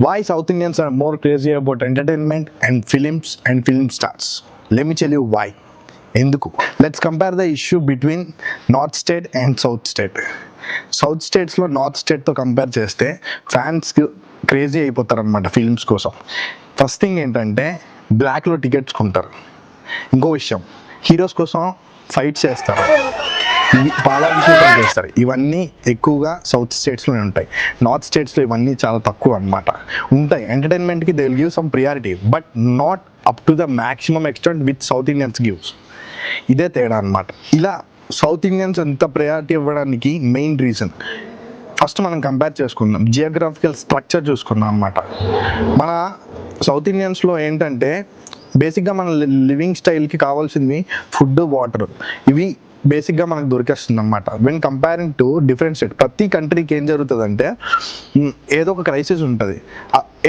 Why South Indians are more crazy about entertainment and films and film stars? Let me tell you why. Enduku. Let's compare the issue between North State and South State. South స్టేట్స్లో north స్టేట్తో compare చేస్తే fans crazy అయిపోతారు అనమాట films కోసం. First thing ఏంటంటే బ్లాక్లో tickets కొంటారు. ఇంకో విషయం, హీరోస్ కోసం ఫైట్ చేస్తారు, పాలాభిషేకం చేస్తారు. ఇవన్నీ ఎక్కువగా సౌత్ స్టేట్స్లోనే ఉంటాయి. నార్త్ స్టేట్స్లో ఇవన్నీ చాలా తక్కువ అనమాట. ఉంటాయి ఎంటర్టైన్మెంట్కి, they will give some priority, but not up to the maximum extent with South Indians gives. ఇదే తేడా అనమాట. ఇలా సౌత్ ఇండియన్స్ ఎంత ప్రయారిటీ ఇవ్వడానికి మెయిన్ రీజన్, ఫస్ట్ మనం కంపేర్ చేసుకుందాం, జియోగ్రాఫికల్ స్ట్రక్చర్ చూసుకుందాం అనమాట. మన సౌత్ ఇండియన్స్లో ఏంటంటే బేసిక్గా మన లివింగ్ స్టైల్కి కావాల్సింది ఫుడ్, వాటర్, ఇవి బేసిక్గా మనకు దొరికేస్తుంది అనమాట. When comparing to different state, ప్రతి కంట్రీకి ఏం జరుగుతుందంటే ఏదో ఒక క్రైసిస్ ఉంటుంది,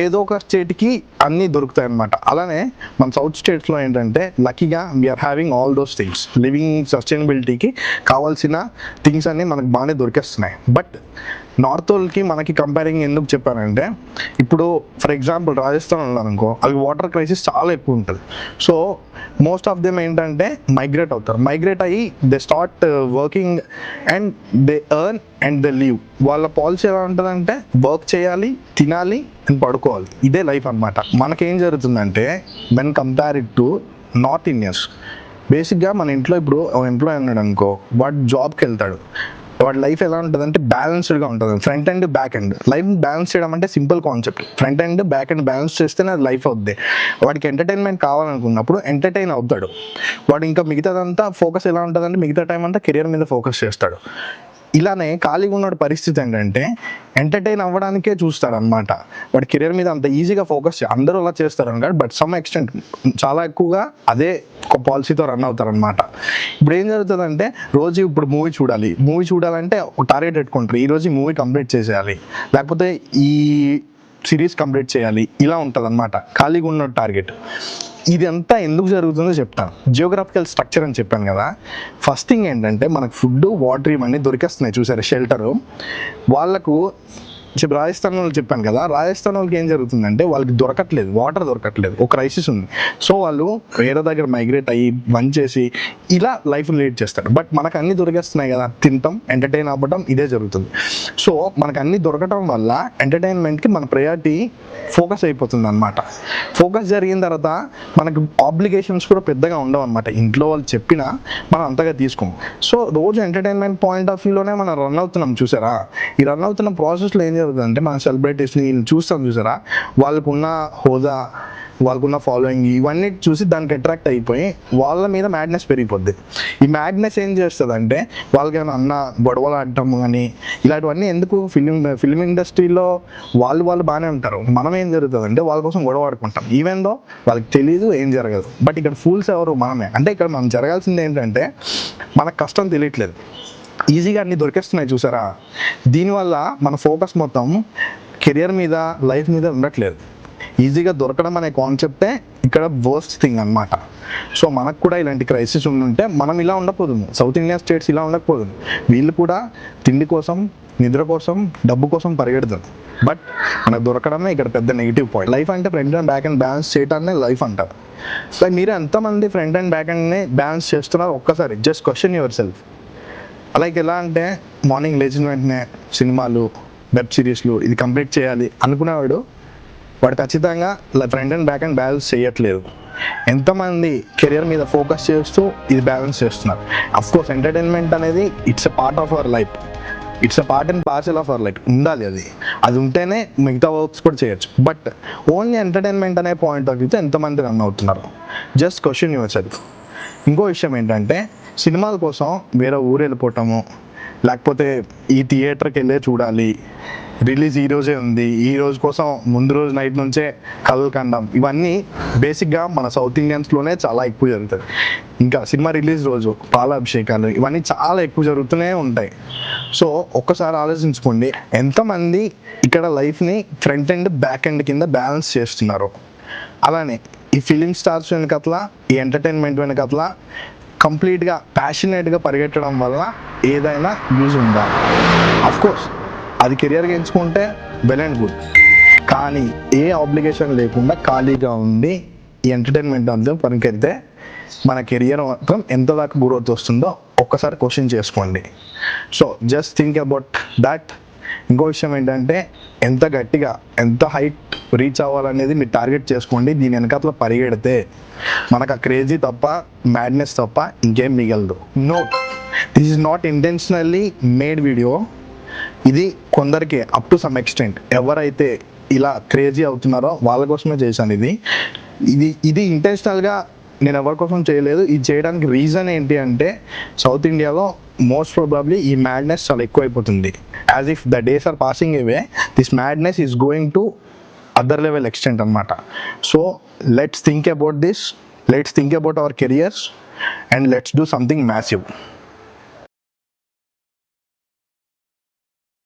ఏదో ఒక స్టేట్కి అన్నీ దొరుకుతాయి అనమాట. అలానే మన సౌత్ స్టేట్స్లో ఏంటంటే లక్కీగా we are having all those things. Living సస్టైనబిలిటీకి కావాల్సిన థింగ్స్ అన్నీ మనకు బాగానే దొరికేస్తున్నాయి. బట్ నార్త్ వాళ్ళకి మనకి కంపేరింగ్ ఎందుకు చెప్పానంటే, ఇప్పుడు ఫర్ ఎగ్జాంపుల్ రాజస్థాన్ ఉన్నారనుకో, అవి వాటర్ క్రైసిస్ చాలా ఎక్కువ ఉంటుంది. సో మోస్ట్ ఆఫ్ దెమ్ ఏంటంటే మైగ్రేట్ అవుతారు. మైగ్రేట్ అయ్యి they start working and they earn and they leave. వాళ్ళ పాలసీ ఎలా ఉంటుందంటే వర్క్ చేయాలి, తినాలి అండ్ పడుకోవాలి. ఇదే లైఫ్ అనమాట. మనకేం జరుగుతుందంటే when compare it to north Indians, బేసిక్గా మన ఇంట్లో ఇప్పుడు ఎంప్లాయీ ఉన్నాడు అనుకో, వాడు జాబ్కి వెళ్తాడు, వాడి లైఫ్ ఎలా ఉంటుందంటే బ్యాలెన్స్డ్గా ఉంటుంది. Front and back and life balance చేయడం అంటే simple concept. Front and back and balance చేస్తేనే అది లైఫ్ అవుద్ది. వాడికి ఎంటర్టైన్మెంట్ కావాలనుకున్నప్పుడు ఎంటర్టైన్ అవుతాడు. వాడు ఇంకా మిగతాదంతా ఫోకస్ ఎలా ఉంటుందంటే మిగతా టైం అంతా కెరియర్ మీద ఫోకస్ చేస్తాడు. ఇలానే ఖాళీగా ఉన్న పరిస్థితి ఏంటంటే ఎంటర్టైన్ అవ్వడానికే చూస్తాడు అనమాట. వాడి కెరియర్ మీద అంత ఈజీగా ఫోకస్ అందరూ అలా చేస్తారు అనమాట. బట్ సమ్ ఎక్స్టెంట్ చాలా ఎక్కువగా అదే ఒక పాలసీతో రన్ అవుతారు అనమాట. ఇప్పుడు ఏం జరుగుతుందంటే రోజు ఇప్పుడు మూవీ చూడాలంటే ఒక టార్గెట్ పెట్టుకుంటారు, ఈరోజు ఈ మూవీ కంప్లీట్ చేసేయాలి, లేకపోతే ఈ సిరీస్ కంప్లీట్ చేయాలి, ఇలా ఉంటుంది అనమాట ఖాళీగా ఉన్న టార్గెట్. ఇది అంతా ఎందుకు జరుగుతుందో చెప్తాను. జియోగ్రాఫికల్ స్ట్రక్చర్ అని చెప్పాను కదా. ఫస్ట్ థింగ్ ఏంటంటే మనకు ఫుడ్, వాటర్ ఇవన్నీ దొరికేస్తున్నాయి చూసారు, షెల్టరు. వాళ్ళకు రాజస్థాన్ వాళ్ళు చెప్పాను కదా, రాజస్థాన్ వాళ్ళకి ఏం జరుగుతుందంటే వాళ్ళకి దొరకట్లేదు, వాటర్ దొరకట్లేదు, ఒక క్రైసిస్ ఉంది. సో వాళ్ళు వేరే దగ్గర మైగ్రేట్ అయ్యి వన్ చేసి ఇలా లైఫ్ లీడ్ చేస్తారు. బట్ మనకు అన్నీ దొరికేస్తున్నాయి కదా, తింటాం, ఎంటర్టైన్ అవ్వడం, ఇదే జరుగుతుంది. సో మనకు అన్నీ దొరకటం వల్ల ఎంటర్టైన్మెంట్కి మన ప్రయారిటీ ఫోకస్ అయిపోతుంది అనమాట. ఫోకస్ జరిగిన తర్వాత మనకు ఆబ్లిగేషన్స్ కూడా పెద్దగా ఉండవు అనమాట. ఇంట్లో వాళ్ళు చెప్పినా మనం అంతగా తీసుకోం. సో రోజు ఎంటర్టైన్మెంట్ పాయింట్ ఆఫ్ వ్యూలోనే మనం రన్ అవుతున్నాం చూసారా. ఈ రన్ అవుతున్న ప్రాసెస్లో ఏం జరుగుతుందంటే మన సెలబ్రిటీస్ని చూస్తాం చూసారా, వాళ్ళకున్న హోదా, వాళ్ళకున్న ఫాలోయింగ్, ఇవన్నీ చూసి దానికి అట్రాక్ట్ అయిపోయి వాళ్ళ మీద మ్యాడ్నెస్ పెరిగిపోద్ది. ఈ మ్యాడ్నెస్ ఏం చేస్తుందంటే వాళ్ళకి ఏమైనా అన్న గొడవలు ఆడటం కానీ ఇలాంటివన్నీ ఎందుకు, ఫిలిం ఇండస్ట్రీలో వాళ్ళు బాగానే ఉంటారు. మనం ఏం జరుగుతుందంటే వాళ్ళ కోసం గొడవ ఆడుకుంటాం, ఈవెన్ దో వాళ్ళకి తెలీదు, ఏం జరగదు. బట్ ఇక్కడ ఫూల్స్ ఎవరు, మనమే. అంటే ఇక్కడ మనం జరగాల్సింది ఏంటంటే మనకు కష్టం తెలియట్లేదు, ఈజీగా అన్నీ దొరికేస్తున్నాయి చూసారా. దీనివల్ల మన ఫోకస్ మొత్తం కెరియర్ మీద, లైఫ్ మీద ఉండట్లేదు. ఈజీగా దొరకడం అనే కాన్సెప్టే ఇక్కడ వర్స్ట్ థింగ్ అనమాట. సో మనకు కూడా ఇలాంటి క్రైసిస్ ఉంటే మనం ఇలా ఉండకపోదుము, సౌత్ ఇండియన్ స్టేట్స్ ఇలా ఉండకపోదుము. వీళ్ళు కూడా తిండి కోసం, నిద్ర కోసం, డబ్బు కోసం పరిగెడతారు. బట్ మనకు దొరకడమే ఇక్కడ పెద్ద నెగిటివ్ పాయింట్. లైఫ్ అంటే front and back and balance చేయడాన్ని లైఫ్ అంటారు. సో మీరు ఎంతమంది ఫ్రంట్ అండ్ బ్యాక్ అండ్ని బ్యాలెన్స్ చేస్తున్నారు ఒక్కసారి జస్ట్ క్వశ్చన్ యువర్ సెల్ఫ్. అలాగే ఎలా అంటే మార్నింగ్ లేచిన వెంటనే సినిమాలు, వెబ్ సిరీస్లు ఇది కంప్లీట్ చేయాలి అనుకునేవాడు వాడు ఖచ్చితంగా front and back and balance చేయట్లేదు. ఎంతమంది కెరియర్ మీద ఫోకస్ చేస్తూ ఇది బ్యాలెన్స్ చేస్తున్నారు. అఫ్కోర్స్ ఎంటర్టైన్మెంట్ అనేది it's a part of our life, it's a part and parcel of our life. ఉండాలి, అది ఉంటేనే మిగతా వర్క్స్ కూడా చేయొచ్చు. బట్ ఓన్లీ ఎంటర్టైన్మెంట్ అనే పాయింట్ ఆఫ్ వ్యూతో ఎంతమంది రన్ అవుతున్నారు, జస్ట్ క్వశ్చన్ యువర్ సెల్ఫ్. ఇంకో విషయం ఏంటంటే సినిమాల కోసం వేరే ఊరు వెళ్ళిపోవటము, లేకపోతే ఈ థియేటర్కి వెళ్ళే చూడాలి, రిలీజ్ ఈ రోజే ఉంది, ఈ రోజు కోసం ముందు రోజు నైట్ నుంచే కలలు కండం, ఇవన్నీ బేసిక్గా మన సౌత్ ఇండియన్స్లోనే చాలా ఎక్కువ జరుగుతుంది. ఇంకా సినిమా రిలీజ్ రోజు పాలాభిషేకాలు, ఇవన్నీ చాలా ఎక్కువ జరుగుతూనే ఉంటాయి. సో ఒక్కసారి ఆలోచించుకోండి, ఎంతమంది ఇక్కడ లైఫ్ని ఫ్రంట్ అండ్ బ్యాక్ అండ్ కింద బ్యాలెన్స్ చేస్తున్నారు. అలానే ఈ ఫిలిం స్టార్స్ వెనకట్ల, ఈ ఎంటర్టైన్మెంట్ వెనకట్ల కంప్లీట్గా ప్యాషనేట్గా పరిగెట్టడం వల్ల ఏదైనా యూజ్ ఉందా? అఫ్కోర్స్ అది కెరియర్గా ఎంచుకుంటే వెల్ అండ్ గుడ్. కానీ ఏ ఆబ్లిగేషన్ లేకుండా ఖాళీగా ఉండి ఈ ఎంటర్టైన్మెంట్ అంతా పనికెళ్తే మన కెరియర్ మాత్రం ఎంత దాకా గ్రోత్ వస్తుందో ఒక్కసారి క్వశ్చన్ చేసుకోండి. So just think about that. ఇంకో విషయం ఏంటంటే ఎంత గట్టిగా ఎంత హైట్ రీచ్ అవ్వాలనేది మీరు టార్గెట్ చేసుకోండి. దీని వెనకాల పరిగెడితే మనకు ఆ క్రేజీ తప్ప మ్యాడ్నెస్ తప్ప ఇంకేం మిగలదు. No, this is not intentionally made video. ఇది కొందరికి అప్ టు సమ్ ఎక్స్టెంట్ ఎవరైతే ఇలా క్రేజీ అవుతున్నారో వాళ్ళ కోసమే చేశాను ఇది. ఇది ఇంటెన్షనల్గా నేను ఎవరి కోసం చేయలేదు. ఇది చేయడానికి రీజన్ ఏంటి అంటే సౌత్ ఇండియాలో మోస్ట్ ప్రాబబ్లీ ఈ మ్యాడ్నెస్ చాలా ఎక్కువైపోతుంది. As if the days are passing away, this madness is going to other level extent అనమాట. So let's think about this, let's think about our careers and let's do something massive.